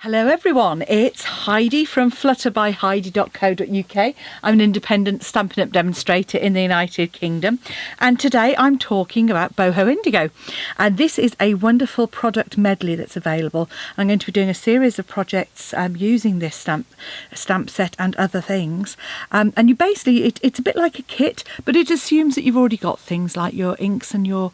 Hello everyone, it's Heidi from flutterbyheidi.co.uk. I'm an independent Stampin' Up! Demonstrator in the United Kingdom, and today I'm talking about Boho Indigo. And this is a wonderful product medley that's available. I'm going to be doing a series of projects using this stamp set and other things. And you basically, it's a bit like a kit, but it assumes that you've already got things like your inks and your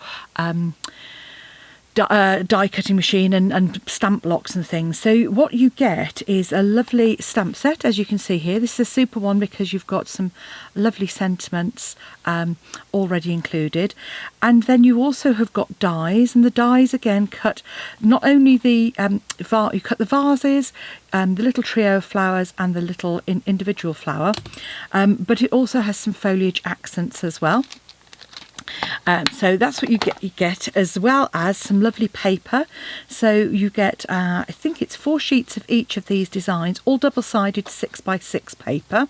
die cutting machine and stamp blocks and things. So what you get is a lovely stamp set, as you can see here. This is a super one because you've got some lovely sentiments already included, and then you also have got dies, and the dies again cut not only the you cut the vases, the little trio of flowers and the little individual flower, but it also has some foliage accents as well. So that's what you get, as well as some lovely paper. So you get, I think it's 4 sheets of each of these designs, all double-sided 6x6 paper.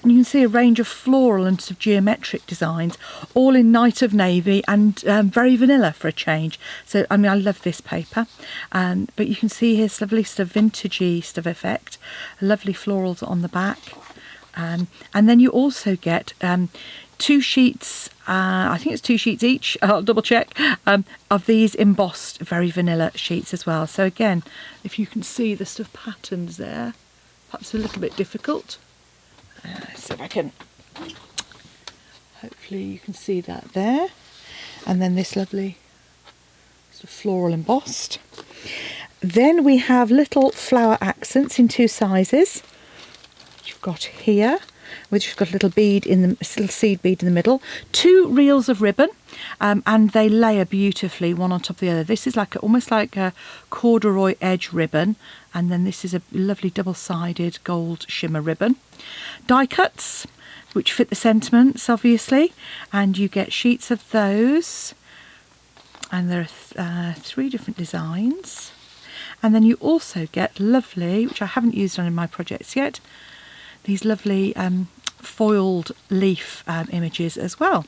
And you can see a range of floral and sort of geometric designs, all in Night of Navy and very vanilla for a change. So, I mean, I love this paper. But you can see here's lovely sort of vintagey sort of effect, lovely florals on the back. And then you also get 2 sheets, I think it's 2 sheets each, I'll double check, of these embossed very vanilla sheets as well. So again, if you can see the sort of patterns there, perhaps a little bit difficult. So if I can, hopefully you can see that there. And then this lovely sort of floral embossed. Then we have little flower accents in 2 sizes. You've got here, which has got a little bead in the little seed bead in the middle, 2 reels of ribbon, and they layer beautifully one on top of the other. This is like almost like a corduroy edge ribbon, and then this is a lovely double-sided gold shimmer ribbon. Die cuts, which fit the sentiments obviously, and you get sheets of those, and there are 3 different designs. And then you also get lovely, which I haven't used on in my projects yet, these lovely foiled leaf images as well.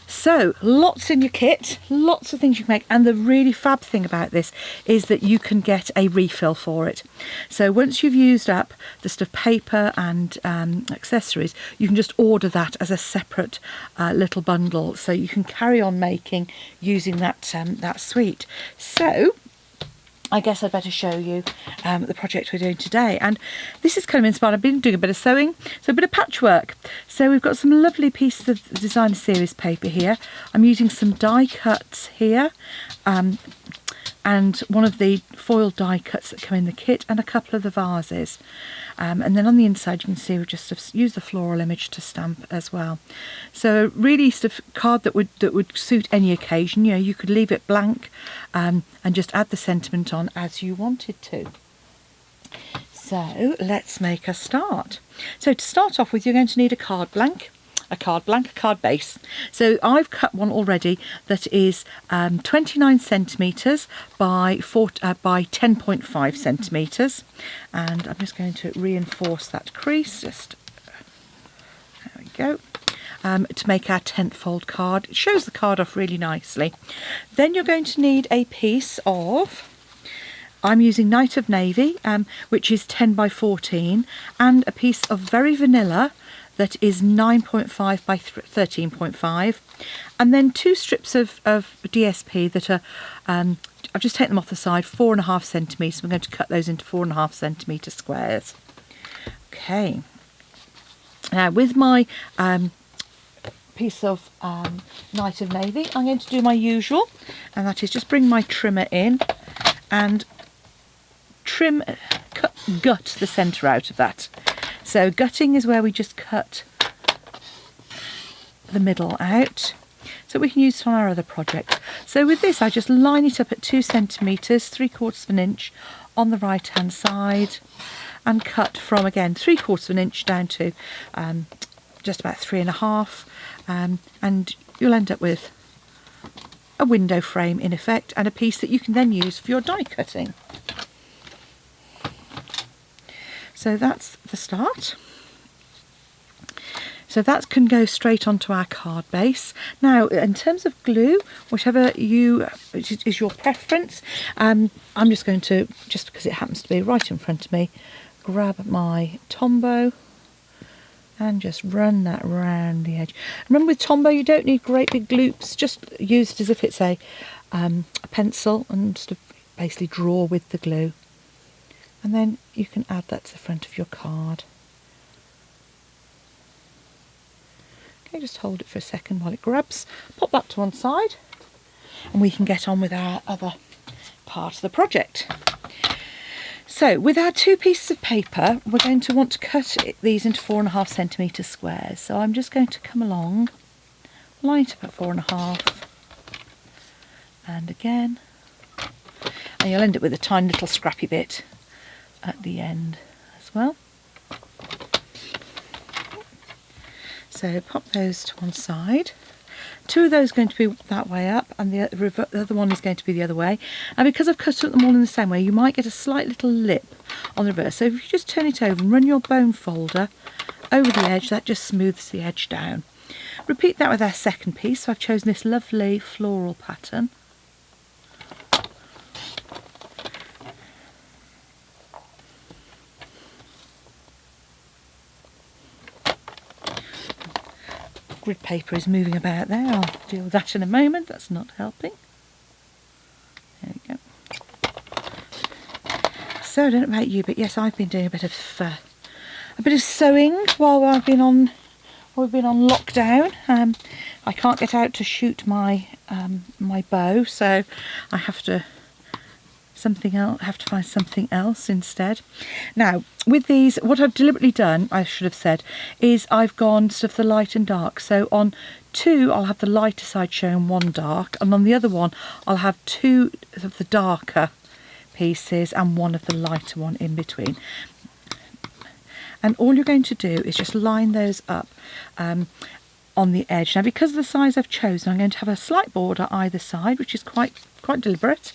So lots in your kit, lots of things you can make, and the really fab thing about this is that you can get a refill for it. So once you've used up the stuff, paper and accessories, you can just order that as a separate little bundle, so you can carry on making using that that suite. So I guess I'd better show you the project we're doing today. And this is kind of inspired. I've been doing a bit of sewing, so a bit of patchwork. So we've got some lovely pieces of designer series paper here. I'm using some die cuts here, and one of the foil die cuts that come in the kit, and a couple of the vases. And then on the inside you can see we've just used the floral image to stamp as well. So really sort of card that would suit any occasion. You know, you could leave it blank and just add the sentiment on as you wanted to. So let's make a start. So to start off with, you're going to need a card blank, a card base. So I've cut one already that is 29 centimetres by 10.5 centimetres, and I'm just going to reinforce that crease, just there we go, to make our 10th fold card. It shows the card off really nicely. Then you're going to need a piece of, I'm using Night of Navy, which is 10 by 14, and a piece of very vanilla that is 9.5 by 13.5, and then 2 strips of DSP that are, I've just taken them off the side, 4.5 centimetres. We're going to cut those into 4.5 centimetre squares. Okay, now with my piece of Night of Navy, I'm going to do my usual, and that is just bring my trimmer in and gut the centre out of that. So gutting is where we just cut the middle out, so we can use it on our other project. So with this, I just line it up at 2 centimetres, 3/4 of an inch on the right hand side, and cut from, again, 3/4 of an inch down to just about 3.5, and you'll end up with a window frame in effect, and a piece that you can then use for your die cutting. So that's the start. So that can go straight onto our card base. Now, in terms of glue, whichever is your preference, I'm just going to, just because it happens to be right in front of me, grab my Tombow and just run that round the edge. Remember, with Tombow, you don't need great big loops, just use it as if it's a pencil and sort of basically draw with the glue. And then you can add that to the front of your card. Okay, just hold it for a second while it grabs. Pop that to one side and we can get on with our other part of the project. So with our 2 pieces of paper, we're going to want to cut these into 4.5 centimetre squares. So I'm just going to come along, line it up at 4.5, and again, and you'll end up with a tiny little scrappy bit at the end as well. So pop those to one side. 2 of those are going to be that way up and the other one is going to be the other way. And because I've cut them all in the same way, you might get a slight little lip on the reverse. So if you just turn it over and run your bone folder over the edge, that just smooths the edge down. Repeat that with our second piece. So I've chosen this lovely floral pattern. Grid paper is moving about there. I'll deal with that in a moment. That's not helping. There we go. So I don't know about you, but yes, I've been doing a bit of sewing while we've been on lockdown. I can't get out to shoot my my bow, so I have to find something else instead. Now, with these, what I've deliberately done, I should have said, is I've gone sort of the light and dark. So on 2, I'll have the lighter side showing 1 dark, and on the other one, I'll have 2 of the darker pieces and 1 of the lighter one in between. And all you're going to do is just line those up on the edge. Now, because of the size I've chosen, I'm going to have a slight border either side, which is quite deliberate.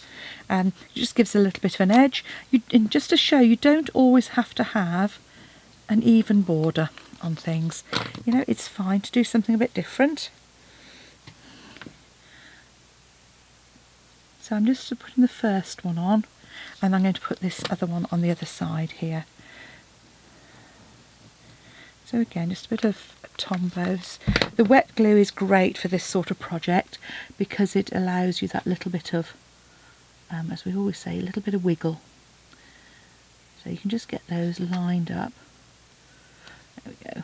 It just gives a little bit of an edge. And just to show, you don't always have to have an even border on things. You know, it's fine to do something a bit different. So I'm just putting the first one on, and I'm going to put this other one on the other side here. So again, just a bit of Tombows. The wet glue is great for this sort of project because it allows you that little bit of, as we always say, a little bit of wiggle. So you can just get those lined up. There we go.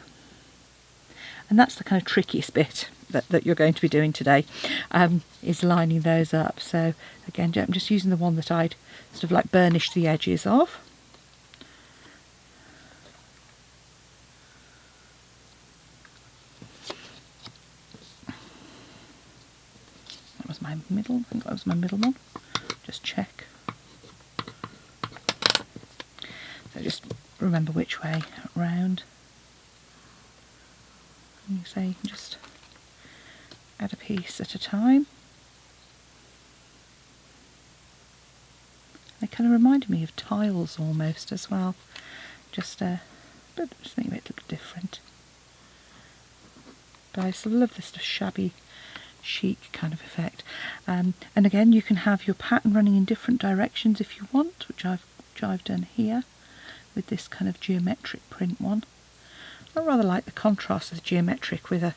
And that's the kind of trickiest bit that you're going to be doing today, is lining those up. So again, I'm just using the one that I'd sort of like burnished the edges of. That was my middle, I think that was my middle one. Just check. So just remember which way round. And you say you can just add a piece at a time. They kind of reminded me of tiles almost as well. Just something a bit different. But I sort of love this sort of shabby chic kind of effect. And again, you can have your pattern running in different directions if you want, which I've done here with this kind of geometric print one. I rather like the contrast of the geometric with a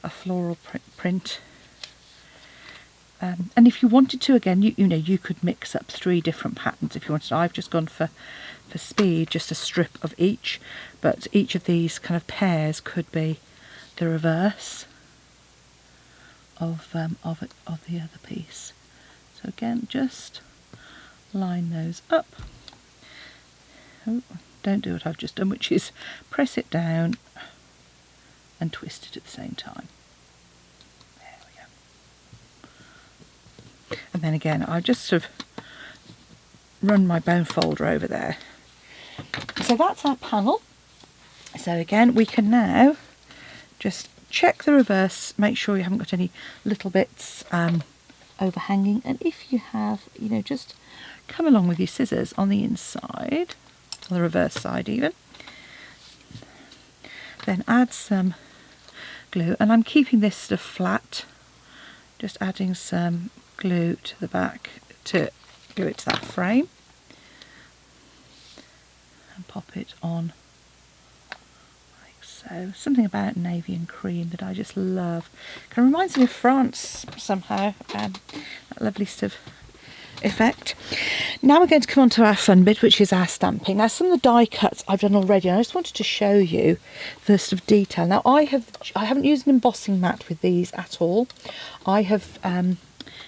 floral print. And if you wanted to, again, you know, you could mix up 3 different patterns if you wanted. I've just gone for speed, just a strip of each, but each of these kind of pairs could be the reverse of the other piece. So again, just line those up. Oh, don't do what I've just done, which is press it down and twist it at the same time. There we go. And then again, I just sort of run my bone folder over there. So that's our panel. So again, we can now just check the reverse, make sure you haven't got any little bits overhanging, and if you have, you know, just come along with your scissors on the inside, on the reverse side even, then add some glue, and I'm keeping this sort of flat, just adding some glue to the back to glue it to that frame, and pop it on like so. Something about navy and cream that I just love. Kind of reminds me of France somehow, that lovely sort of effect. Now we're going to come on to our fun bit, which is our stamping. Now some of the die cuts I've done already, and I just wanted to show you the sort of detail. Now I haven't used an embossing mat with these at all. I have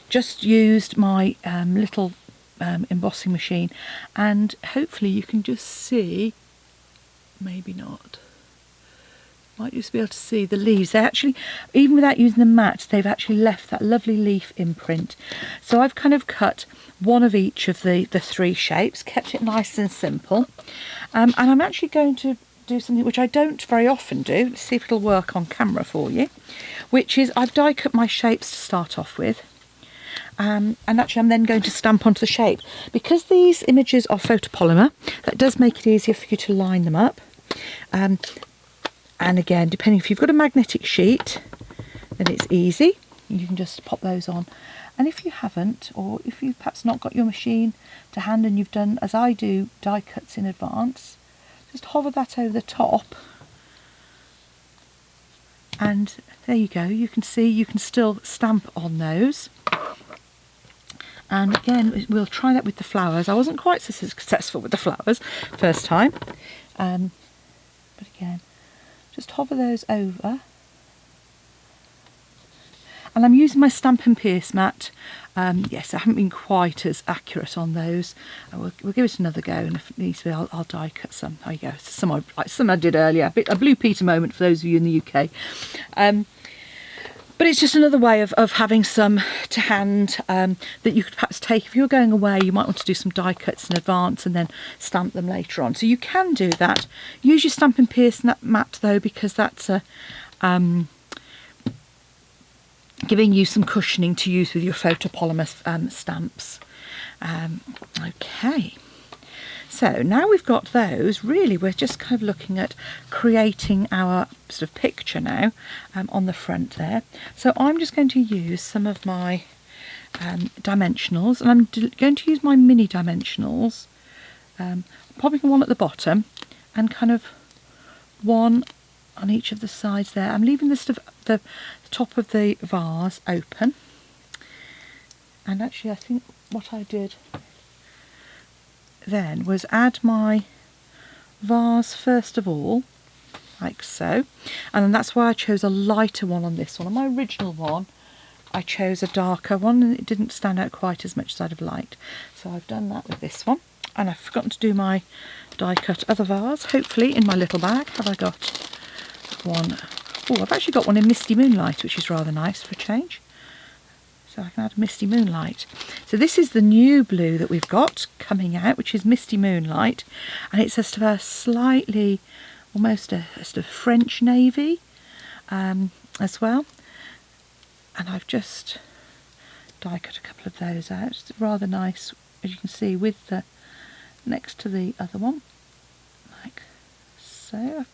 just used my little embossing machine, and hopefully you can just see, maybe not, might just be able to see the leaves. They actually, even without using the mat, they've actually left that lovely leaf imprint. So I've kind of cut one of each of the three shapes, kept it nice and simple, and I'm actually going to do something which I don't very often do. Let's see if it'll work on camera for you, which is I've die cut my shapes to start off with. And actually I'm then going to stamp onto the shape. Because these images are photopolymer, that does make it easier for you to line them up. And again, depending if you've got a magnetic sheet, then it's easy. You can just pop those on. And if you haven't, or if you've perhaps not got your machine to hand and you've done, as I do, die cuts in advance, just hover that over the top. And there you go. You can see you can still stamp on those. And again, we'll try that with the flowers. I wasn't quite so successful with the flowers first time. But again, just hover those over. And I'm using my Stamp and Pierce mat. Yes, I haven't been quite as accurate on those. We'll give it another go, and if it needs to be, I'll die cut some. There you go, some I did earlier. A Blue Peter moment for those of you in the UK. But it's just another way of having some to hand that you could perhaps take. If you're going away, you might want to do some die cuts in advance and then stamp them later on. So you can do that. Use your Stamp and Pierce mat though, because that's giving you some cushioning to use with your photopolymer stamps. Okay. So now we've got those, really we're just kind of looking at creating our sort of picture now on the front there. So I'm just going to use some of my dimensionals, and I'm going to use my mini dimensionals, popping one at the bottom and kind of one on each of the sides there. I'm leaving the top of the vase open, and actually I think what I did then was add my vase first of all, like so, and then that's why I chose a lighter one on this one. On my original one I chose a darker one, and it didn't stand out quite as much as I'd have liked, so I've done that with this one. And I've forgotten to do my die cut other vase, hopefully in my little bag. Have I got one? Oh, I've actually got one in Misty Moonlight, which is rather nice for a change. So I can add Misty Moonlight. So this is the new blue that we've got coming out, which is Misty Moonlight, and it's just a slightly, almost a sort of French navy as well. And I've just die cut a couple of those out. It's rather nice, as you can see, with the next to the other one, like so.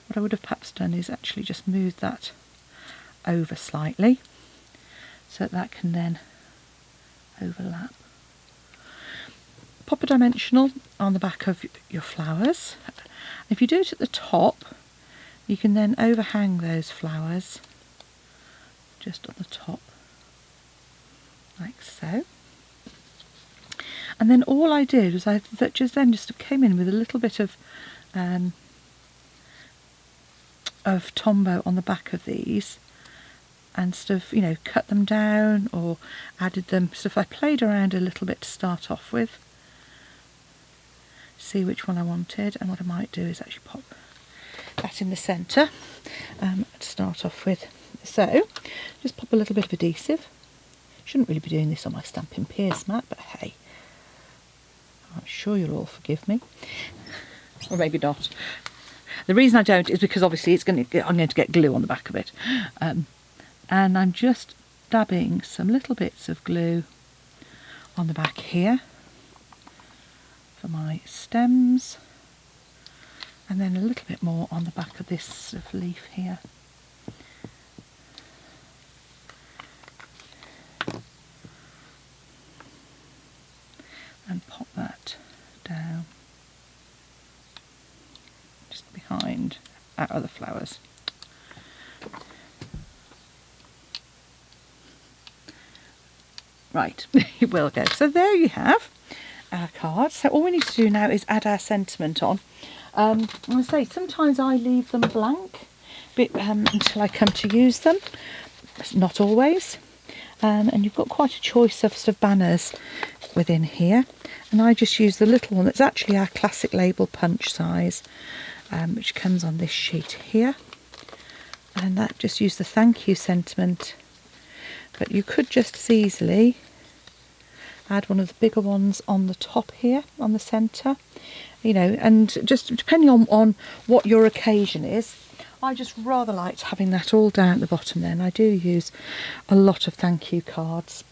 What I would have perhaps done is actually just move that over slightly, so that can then overlap. Pop a dimensional on the back of your flowers. If you do it at the top, you can then overhang those flowers just on the top, like so. And then all I did was I just came in with a little bit of Tombow on the back of these, and sort of, you know, cut them down or added them. So if I played around a little bit to start off with, see which one I wanted, and what I might do is actually pop that in the centre to start off with. So just pop a little bit of adhesive. Shouldn't really be doing this on my Stamp and Pierce mat, but hey, I'm sure you'll all forgive me, or maybe not. The reason I don't is because obviously I'm going to get glue on the back of it. And I'm just dabbing some little bits of glue on the back here for my stems, and then a little bit more on the back of this sort of leaf here. out of the flowers. Right, it will go. So there you have our card. So all we need to do now is add our sentiment on. I say sometimes I leave them blank until I come to use them. Not always. And you've got quite a choice of sort of banners within here. And I just use the little one that's actually our classic label punch size, which comes on this sheet here. And that just use the thank you sentiment. But you could just as easily add one of the bigger ones on the top here, on the centre, you know, and just depending on what your occasion is. I just rather liked having that all down at the bottom there, and I do use a lot of thank you cards.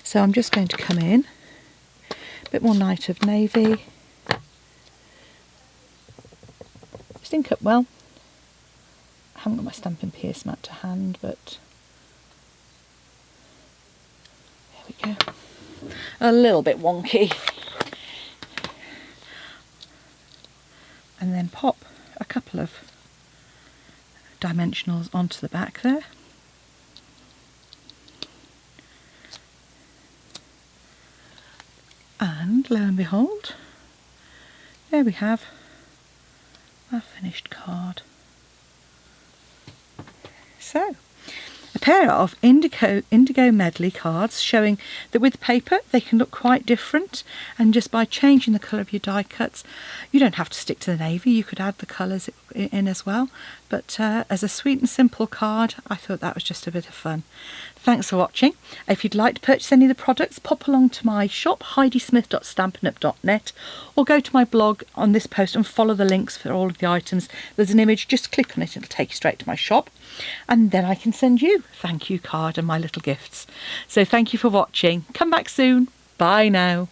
So I'm just going to come in, a bit more Night of Navy, just ink up well. I haven't got my Stampin' Pierce mat to hand, but there we go. A little bit wonky. And then pop a couple of dimensionals onto the back there. And lo and behold, there we have our finished card. So, a pair of indigo medley cards showing that with paper they can look quite different, and just by changing the colour of your die cuts, you don't have to stick to the navy, you could add the colours in as well. But as a sweet and simple card, I thought that was just a bit of fun. Thanks for watching. If you'd like to purchase any of the products, pop along to my shop, heidismith.stampinup.net, or go to my blog on this post and follow the links for all of the items. There's an image, just click on it, it'll take you straight to my shop, and then I can send you a thank you card and my little gifts. So thank you for watching. Come back soon. Bye now.